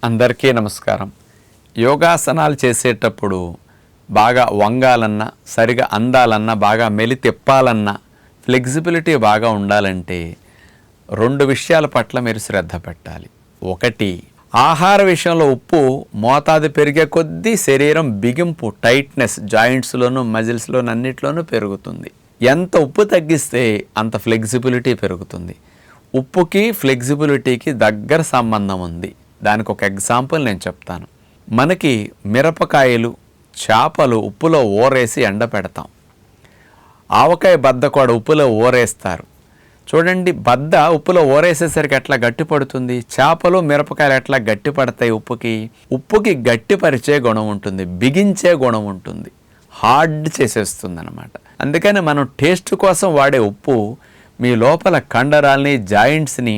అందరికీ నమస్కారం. యోగాసనాలు చేసేటప్పుడు బాగా వంగాలన్నా, సరిగా అందాలన్నా, బాగా మెలి తిప్పాలన్నా, ఫ్లెక్సిబిలిటీ బాగా ఉండాలంటే 2 విషయాల పట్ల మీరు శ్రద్ధ పెట్టాలి. ఒకటి, ఆహార విషయంలో ఉప్పు మోతాదు పెరిగే కొద్దీ శరీరం బిగింపు, టైట్నెస్ జాయింట్స్లోను, మజిల్స్లోను అన్నిట్లోనూ పెరుగుతుంది. ఎంత ఉప్పు తగ్గిస్తే అంత ఫ్లెక్సిబిలిటీ పెరుగుతుంది. ఉప్పుకి ఫ్లెక్సిబిలిటీకి దగ్గర సంబంధం ఉంది. దానికి ఒక ఎగ్జాంపుల్ నేను చెప్తాను. మనకి మిరపకాయలు, చేపలు ఉప్పులో ఊరేసి ఎండపెడతాం. ఆవకాయ బద్ద కూడా ఉప్పులో ఊరేస్తారు. చూడండి, బద్ద ఉప్పులో ఊరేసేసరికి ఎట్లా గట్టిపడుతుంది, చేపలు మిరపకాయలు ఎట్లా గట్టిపడతాయి. ఉప్పుకి గట్టిపరిచే గుణం ఉంటుంది, బిగించే గుణం ఉంటుంది, హార్డ్ చేసేస్తుంది అన్నమాట. అందుకని మనం టేస్ట్ కోసం వాడే ఉప్పు మీ లోపల కండరాల్ని, జాయింట్స్ని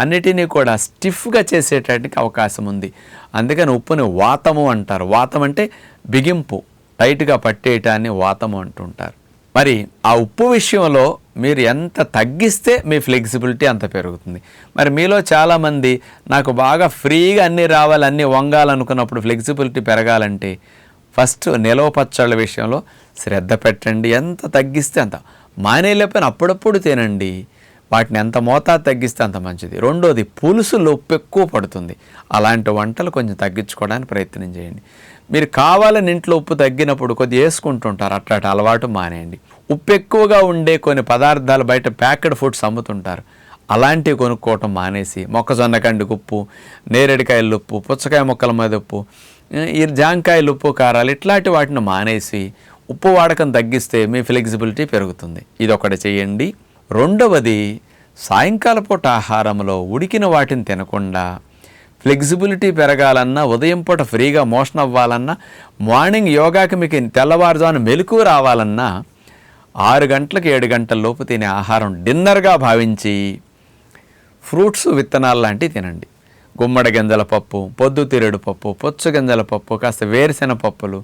అన్నిటినీ కూడా స్టిఫ్గా చేసేటానికి అవకాశం ఉంది. అందుకని ఉప్పుని వాతము అంటారు. వాతం అంటే బిగింపు, టైట్గా పట్టేయటాన్ని వాతము అంటుంటారు. మరి ఆ ఉప్పు విషయంలో మీరు ఎంత తగ్గిస్తే మీ ఫ్లెక్సిబిలిటీ అంత పెరుగుతుంది. మరి మీలో చాలామంది నాకు బాగా ఫ్రీగా అన్నీ రావాలి, అన్నీ వంగాలనుకున్నప్పుడు ఫ్లెక్సిబిలిటీ పెరగాలంటే ఫస్ట్ నిలవ పచ్చళ్ళ విషయంలో శ్రద్ధ పెట్టండి. ఎంత తగ్గిస్తే అంత. మానేలేపైన అప్పుడప్పుడు తినండి. వాటిని ఎంత మోతాదు తగ్గిస్తే అంత మంచిది. రెండోది, పులుసులో ఉప్పు ఎక్కువ పడుతుంది. అలాంటి వంటలు కొంచెం తగ్గించుకోవడానికి ప్రయత్నం చేయండి. మీరు కావాలని ఇంట్లో ఉప్పు తగ్గినప్పుడు కొద్దిగా వేసుకుంటుంటారు, అట్లాంటి అలవాటు మానేయండి. ఉప్పు ఎక్కువగా ఉండే కొన్ని పదార్థాలు బయట ప్యాకెడ్ ఫుడ్స్ అమ్ముతుంటారు, అలాంటివి కొనుక్కోవటం మానేసి మొక్కజొన్న కండికి ఉప్పు, నేరేడుకాయలు ఉప్పు, పుచ్చకాయ ముక్కల మీద ఉప్పు, ఈ జాంకాయలు ఉప్పు, కారాలు ఇట్లాంటి వాటిని మానేసి ఉప్పు వాడకం తగ్గిస్తే మీ ఫ్లెక్సిబిలిటీ పెరుగుతుంది. ఇది ఒకటి చేయండి. రెండవది, సాయంకాల పూట ఆహారంలో ఉడికిన వాటిని తినకుండా ఫ్లెక్సిబిలిటీ పెరగాలన్నా, ఉదయం పూట ఫ్రీగా మోషన్ అవ్వాలన్నా, మార్నింగ్ యోగాకి మీకు తెల్లవారుజామున మెలకువ రావాలన్నా 6 గంటలకు 7 గంటల లోపు తినే ఆహారం డిన్నర్గా భావించి ఫ్రూట్స్, విత్తనాలు లాంటివి తినండి. గుమ్మడి గింజల పప్పు, పొద్దుతిరుడు పప్పు, పుచ్చ గింజల పప్పు, కాస్త వేరుశెనగ పప్పులు,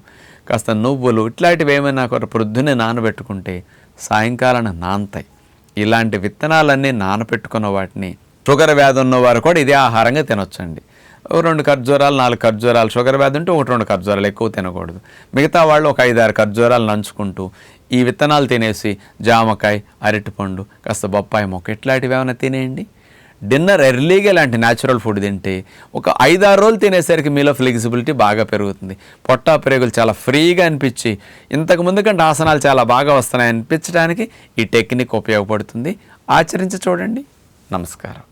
కాస్త నువ్వులు, ఇట్లాంటివి ఏమైనా పొద్దున్నే నానబెట్టుకుంటే సాయంకాలం నానతాయి. ఇలాంటి విత్తనాలన్నీ నానపెట్టుకున్న వాటిని షుగర్ వ్యాధి ఉన్నవారు కూడా ఇదే ఆహారంగా తినొచ్చండి. 2 ఖర్జూరాలు, 4 ఖర్జూరాలు, షుగర్ వ్యాధి ఉంటే 1-2 ఖర్జూరాలు, ఎక్కువ తినకూడదు. మిగతా వాళ్ళు ఒక 5-6 ఖర్జూరాలు నంచుకుంటూ ఈ విత్తనాలు తినేసి జామకాయ, అరటిపండు, కాస్త బొప్పాయి మొక్క ఇట్లాంటివి ఏమైనా తినేయండి. డిన్నర్ ఎర్లీగా ఇలాంటి న్యాచురల్ ఫుడ్ తింటే ఒక 5-6 రోజులు తినేసరికి మీలో ఫ్లెక్సిబిలిటీ బాగా పెరుగుతుంది. పొట్టా ప్రేగులు చాలా ఫ్రీగా అనిపించి ఇంతకుముందు కంటే ఆసనాలు చాలా బాగా వస్తున్నాయి అనిపించడానికి ఈ టెక్నిక్ ఉపయోగపడుతుంది. ఆచరించి చూడండి. నమస్కారం.